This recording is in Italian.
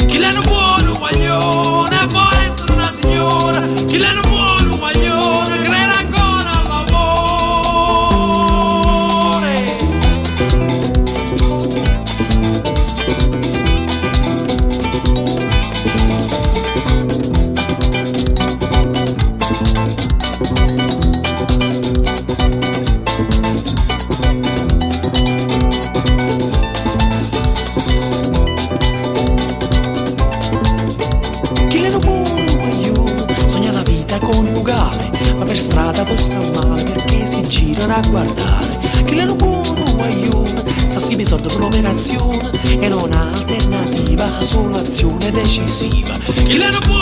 Chi le non vuole un guaglione vuole essere una signora, chi le non vuole un guaglione crede ancora all'amore. A guardare che le non buono guaglione sa stimi sordo per l'operazione e non ha alternativa, solo azione decisiva. Che le non buono